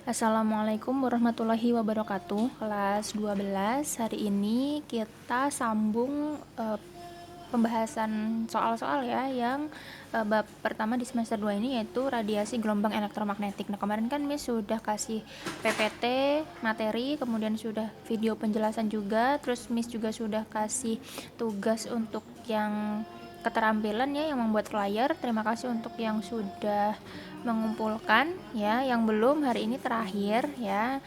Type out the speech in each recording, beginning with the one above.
Assalamualaikum warahmatullahi wabarakatuh. Kelas 12. Hari ini kita sambung pembahasan soal-soal ya yang bab pertama di semester 2 ini, yaitu radiasi gelombang elektromagnetik. Nah, kemarin kan Miss sudah kasih PPT materi, kemudian sudah video penjelasan juga, terus Miss juga sudah kasih tugas untuk yang keterampilan ya, yang membuat flyer. Terima kasih untuk yang sudah mengumpulkan ya, yang belum hari ini terakhir ya.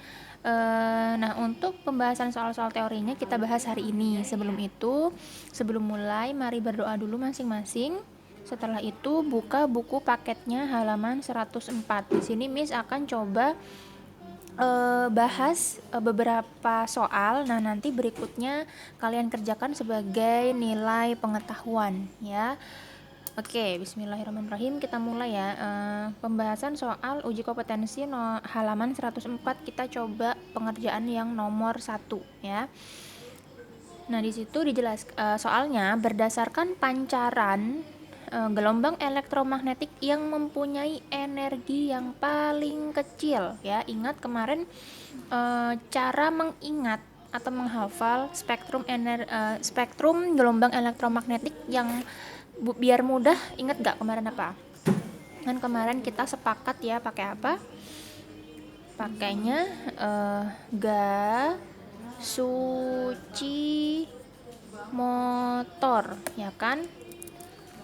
Nah, untuk pembahasan soal-soal teorinya kita bahas hari ini. Sebelum itu, sebelum mulai, mari berdoa dulu masing-masing. Setelah itu buka buku paketnya halaman 104. Di sini Miss akan coba bahas beberapa soal. Nah, nanti berikutnya kalian kerjakan sebagai nilai pengetahuan ya. Oke, bismillahirrahmanirrahim. Kita mulai ya. Pembahasan soal uji kompetensi halaman 104. Kita coba pengerjaan yang nomor 1 ya. Nah, di situ dijelaskan soalnya berdasarkan pancaran gelombang elektromagnetik yang mempunyai energi yang paling kecil ya. Ingat kemarin cara mengingat atau menghafal spektrum gelombang elektromagnetik yang biar mudah, ingat gak kemarin apa? Kan kemarin kita sepakat ya pakai apa? Pakainya ga suci motor ya kan?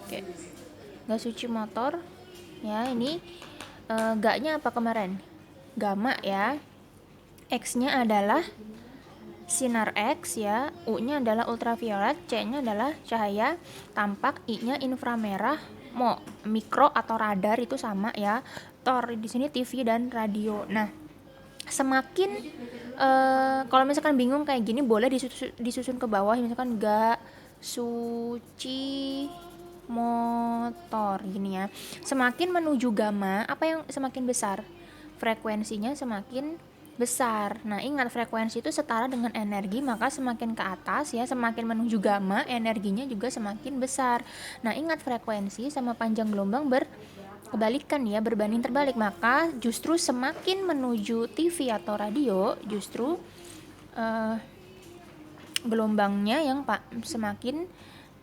Oke. Ga suci motor ya, ini ga-nya apa kemarin? Gamma ya. X-nya adalah sinar X ya, U-nya adalah ultraviolet, C-nya adalah cahaya tampak, I-nya inframerah, mikro atau radar itu sama ya. Tor di sini TV dan radio. Nah, semakin kalau misalkan bingung kayak gini boleh disusun ke bawah, misalkan ga suci motor gini ya. Semakin menuju gamma, apa yang semakin besar? Frekuensinya semakin besar. Nah, ingat frekuensi itu setara dengan energi, maka semakin ke atas ya, semakin menuju gamma, energinya juga semakin besar. Nah, ingat frekuensi sama panjang gelombang berkebalikan ya, berbanding terbalik. Maka justru semakin menuju TV atau radio, justru gelombangnya yang semakin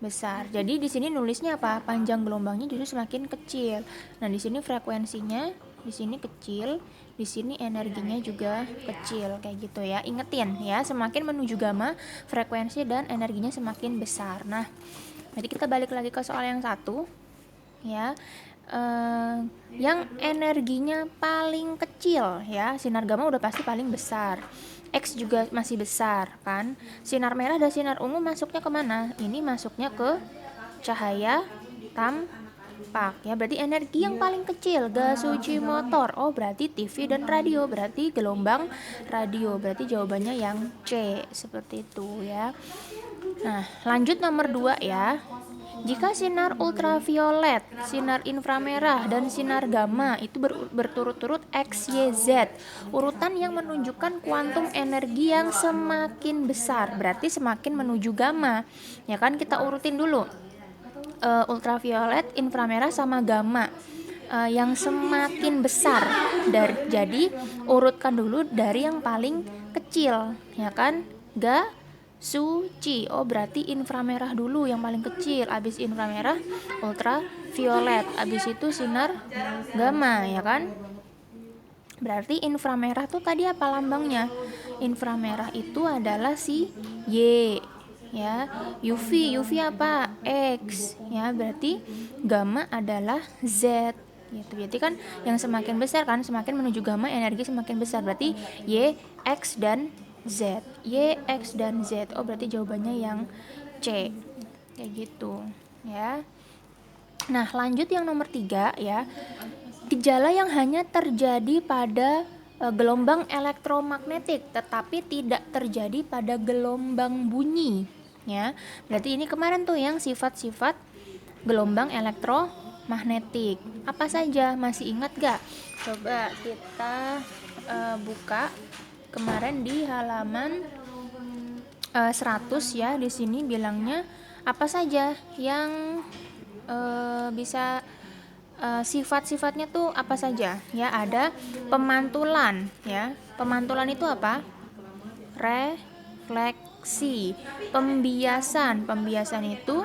besar. Jadi di sini nulisnya apa? Panjang gelombangnya justru semakin kecil. Nah, di sini frekuensinya di sini kecil, di sini energinya juga kecil kayak gitu ya. Ingetin ya, semakin menuju gamma, frekuensi dan energinya semakin besar. Nah, jadi kita balik lagi ke soal yang satu ya. Yang energinya paling kecil ya, sinar gamma udah pasti paling besar. X juga masih besar kan. Sinar merah dan sinar ungu masuknya kemana? Ini masuknya ke cahaya tampak ya, berarti energi yang paling kecil ga suci motor. Oh, berarti TV dan radio, berarti gelombang radio, berarti jawabannya yang C, seperti itu ya. Nah, lanjut nomor 2 ya. Jika sinar ultraviolet, sinar inframerah, dan sinar gamma itu berturut-turut X, Y, Z, urutan yang menunjukkan kuantum energi yang semakin besar, berarti semakin menuju gamma. Ya kan, kita urutin dulu. Ultraviolet, inframerah, sama gamma. Yang semakin besar. Jadi urutkan dulu dari yang paling kecil, ya kan? Ga suci. Oh, berarti inframerah dulu yang paling kecil, abis inframerah ultraviolet, abis itu sinar gamma ya kan. Berarti inframerah tuh tadi apa lambangnya? Inframerah itu adalah si Y ya. UV apa? X ya. Berarti gamma adalah Z gitu. Berarti kan yang semakin besar kan, semakin menuju gamma energi semakin besar. Berarti Y, X dan Z. Y, X dan Z. Oh, berarti jawabannya yang C. Kayak gitu ya. Nah, lanjut yang nomor 3 ya. Gejala yang hanya terjadi pada gelombang elektromagnetik tetapi tidak terjadi pada gelombang bunyi ya. Berarti ini kemarin tuh yang sifat-sifat gelombang elektromagnetik. Apa saja? Masih ingat gak? Coba kita buka kemarin di halaman 100 ya. Di sini bilangnya apa saja yang bisa Sifat-sifatnya tuh apa saja ya? Ada pemantulan ya. Pemantulan itu apa? Refleksi. Pembiasan itu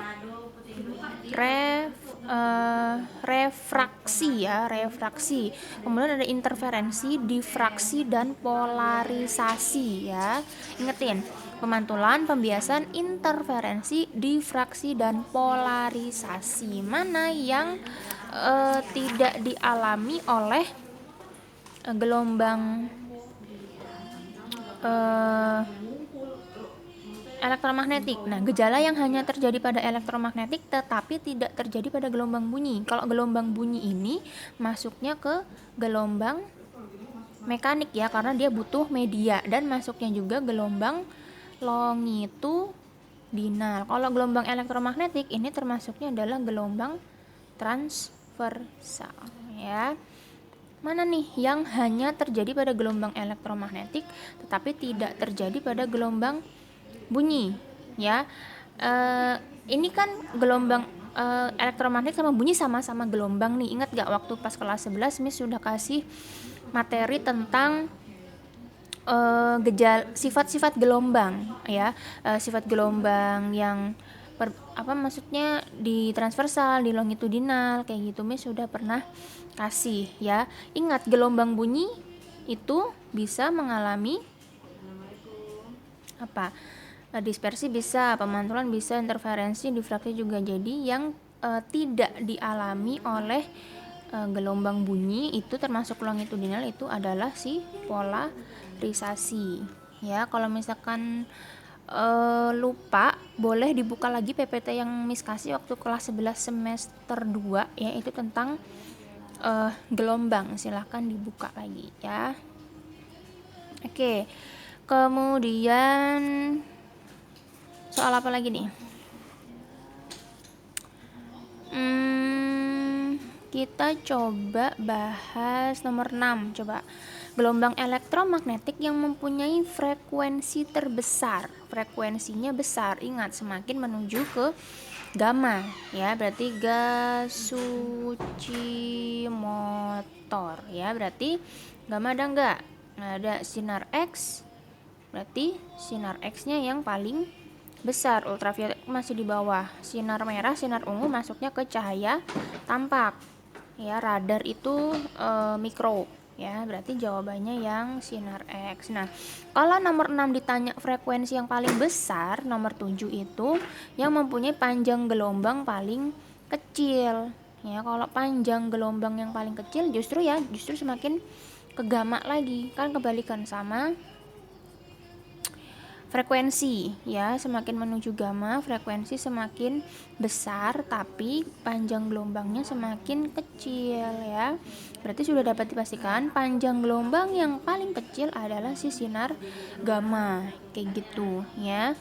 refraksi ya, refraksi. Kemudian ada interferensi, difraksi, dan polarisasi ya. Ingetin, pemantulan, pembiasan, interferensi, difraksi, dan polarisasi. Mana yang tidak dialami oleh gelombang elektromagnetik. Nah, gejala yang hanya terjadi pada elektromagnetik tetapi tidak terjadi pada gelombang bunyi. Kalau gelombang bunyi ini masuknya ke gelombang mekanik ya, karena dia butuh media, dan masuknya juga gelombang longitudinal. Kalau gelombang elektromagnetik ini termasuknya adalah gelombang transversal ya. Mana nih yang hanya terjadi pada gelombang elektromagnetik tetapi tidak terjadi pada gelombang bunyi ya. Ini kan gelombang elektromagnetik sama bunyi sama-sama gelombang nih. Ingat gak waktu pas kelas 11 Miss sudah kasih materi tentang sifat-sifat gelombang ya. Sifat gelombang yang maksudnya di transversal, di longitudinal kayak gitu Miss sudah pernah kasih ya. Ingat, gelombang bunyi itu bisa mengalami dispersi bisa, pemantulan bisa, interferensi, difraksi juga. Jadi yang tidak dialami oleh gelombang bunyi itu termasuk longitudinal itu adalah si polarisasi ya. Kalau misalkan lupa, boleh dibuka lagi PPT yang Miss kasih waktu kelas 11 semester 2 ya, itu tentang gelombang. Silahkan dibuka lagi ya. Oke, kemudian soal apa lagi nih? Kita coba bahas nomor 6. Coba, gelombang elektromagnetik yang mempunyai frekuensi terbesar. Frekuensinya besar, ingat, semakin menuju ke gamma ya, berarti gasucimotor ya. Berarti gamma ada enggak? Ada sinar X, berarti sinar X-nya yang paling besar. Ultraviolet masih di bawah. Sinar merah, sinar ungu masuknya ke cahaya tampak ya. Radar itu mikro ya, berarti jawabannya yang sinar X. Nah, kalau nomor 6 ditanya frekuensi yang paling besar, nomor 7 itu yang mempunyai panjang gelombang paling kecil ya. Kalau panjang gelombang yang paling kecil justru semakin ke gamma lagi, kan kebalikan sama frekuensi ya. Semakin menuju gamma, frekuensi semakin besar tapi panjang gelombangnya semakin kecil ya. Berarti sudah dapat dipastikan panjang gelombang yang paling kecil adalah si sinar gamma kayak gitu ya.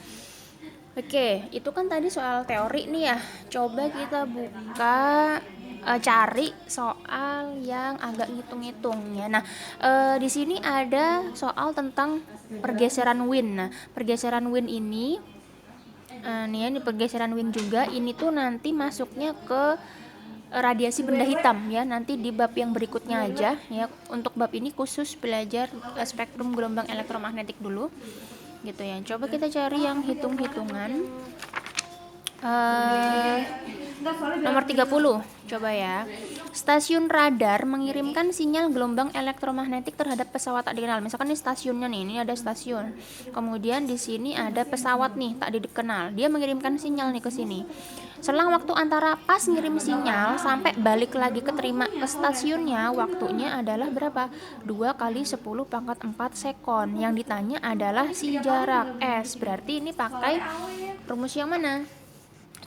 Oke, itu kan tadi soal teori nih ya. Coba kita buka cari soal yang agak ngitung-ngitung ya. Nah, di sini ada soal tentang pergeseran wind. Nah, pergeseran wind ini nih ya, di pergeseran wind juga ini tuh nanti masuknya ke radiasi benda hitam ya. Nanti di bab yang berikutnya aja ya. Untuk bab ini khusus belajar spektrum gelombang elektromagnetik dulu gitu ya. Coba kita cari yang hitung-hitungan. Nomor 30, coba ya. Stasiun radar mengirimkan sinyal gelombang elektromagnetik terhadap pesawat tak dikenal. Misalkan ini stasiunnya nih, ini ada stasiun. Kemudian di sini ada pesawat nih tak dikenal. Dia mengirimkan sinyal nih ke sini. Selang waktu antara pas ngirim sinyal sampai balik lagi keterima ke stasiunnya, waktunya adalah berapa? 2 kali 10 pangkat 4 sekon. Yang ditanya adalah si jarak S. Berarti ini pakai rumus yang mana?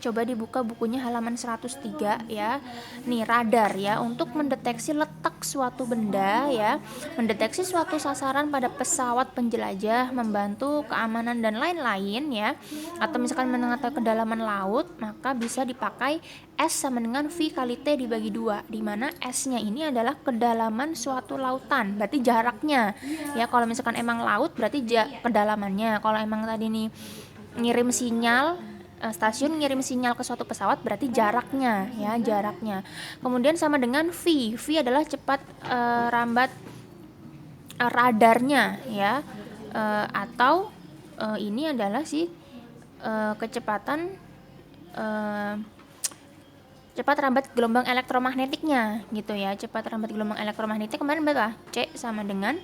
Coba dibuka bukunya halaman 103 ya. Nih, radar ya, untuk mendeteksi letak suatu benda ya, mendeteksi suatu sasaran pada pesawat penjelajah, membantu keamanan dan lain-lain ya. Atau misalkan menengah kedalaman laut, maka bisa dipakai S sama dengan V kali T dibagi 2, di mana S-nya ini adalah kedalaman suatu lautan, berarti jaraknya. Ya, kalau misalkan emang laut berarti kedalamannya. Kalau emang tadi nih ngirim sinyal stasiun ngirim sinyal ke suatu pesawat berarti jaraknya ya, jaraknya. Kemudian sama dengan V. V adalah cepat rambat radarnya ya. Atau ini adalah kecepatan cepat rambat gelombang elektromagnetiknya gitu ya. Cepat rambat gelombang elektromagnetik kemarin berapa? C sama dengan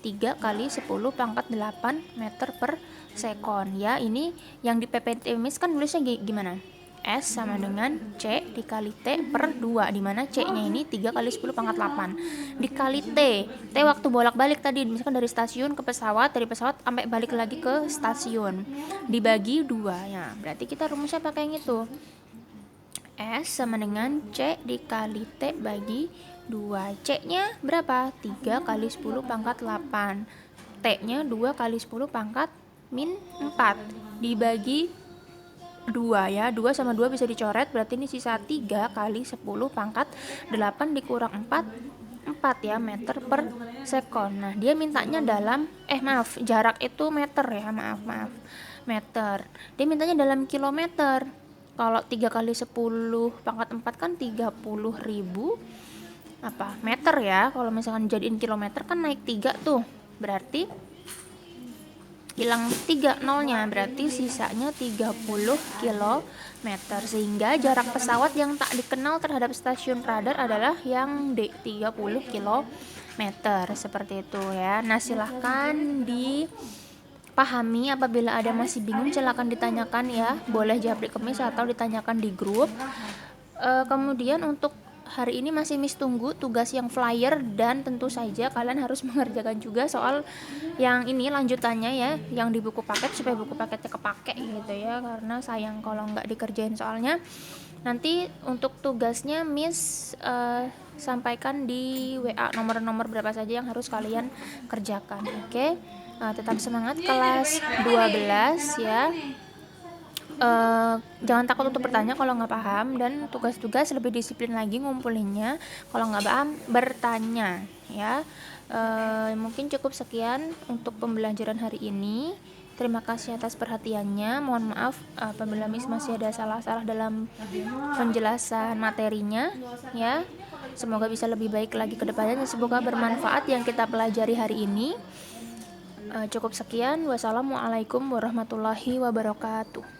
3 kali 10 pangkat 8 meter per sekon ya. Ini yang di PPT Miss kan nulisnya gimana? S sama dengan C dikali T per 2, dimana C nya ini 3 kali 10 pangkat 8 dikali T. T waktu bolak-balik tadi, misalkan dari stasiun ke pesawat, dari pesawat sampai balik lagi ke stasiun, dibagi 2 ya. Berarti kita rumusnya pakai yang itu, S sama dengan C dikali T bagi 2. C nya berapa? 3 kali 10 pangkat 8, T nya 2 kali 10 pangkat min 4 dibagi 2 ya. 2 sama 2 bisa dicoret, berarti ini sisa 3 kali 10 pangkat 8 dikurang 4 ya, meter per sekon. Nah dia mintanya dalam jarak itu meter ya, maaf meter. Dia mintanya dalam kilometer. Kalau 3 kali 10 pangkat 4 kan 30.000 meter ya. Kalau misalkan jadiin kilometer kan naik 3 tuh, berarti hilang 3 nolnya, berarti sisanya 30 km. Sehingga jarak pesawat yang tak dikenal terhadap stasiun radar adalah yang D, 30 km. Seperti itu ya. Nah silahkan dipahami, apabila ada masih bingung silahkan ditanyakan ya. Boleh japri kemis atau ditanyakan di grup. Kemudian untuk hari ini masih Miss tunggu tugas yang flyer, dan tentu saja kalian harus mengerjakan juga soal yang ini lanjutannya ya, yang di buku paket, supaya buku paketnya kepake gitu ya, karena sayang kalau nggak dikerjain soalnya. Nanti untuk tugasnya Miss sampaikan di WA nomor-nomor berapa saja yang harus kalian kerjakan. Oke? Tetap semangat kelas 12 ya. Jangan takut untuk bertanya kalau nggak paham, dan tugas-tugas lebih disiplin lagi ngumpulinnya. Kalau nggak paham bertanya ya. Mungkin cukup sekian untuk pembelajaran hari ini. Terima kasih atas perhatiannya. Mohon maaf apabila Miss masih ada salah-salah dalam penjelasan materinya ya. Semoga bisa lebih baik lagi ke depannya, dan semoga bermanfaat yang kita pelajari hari ini. Cukup sekian. Wassalamualaikum warahmatullahi wabarakatuh.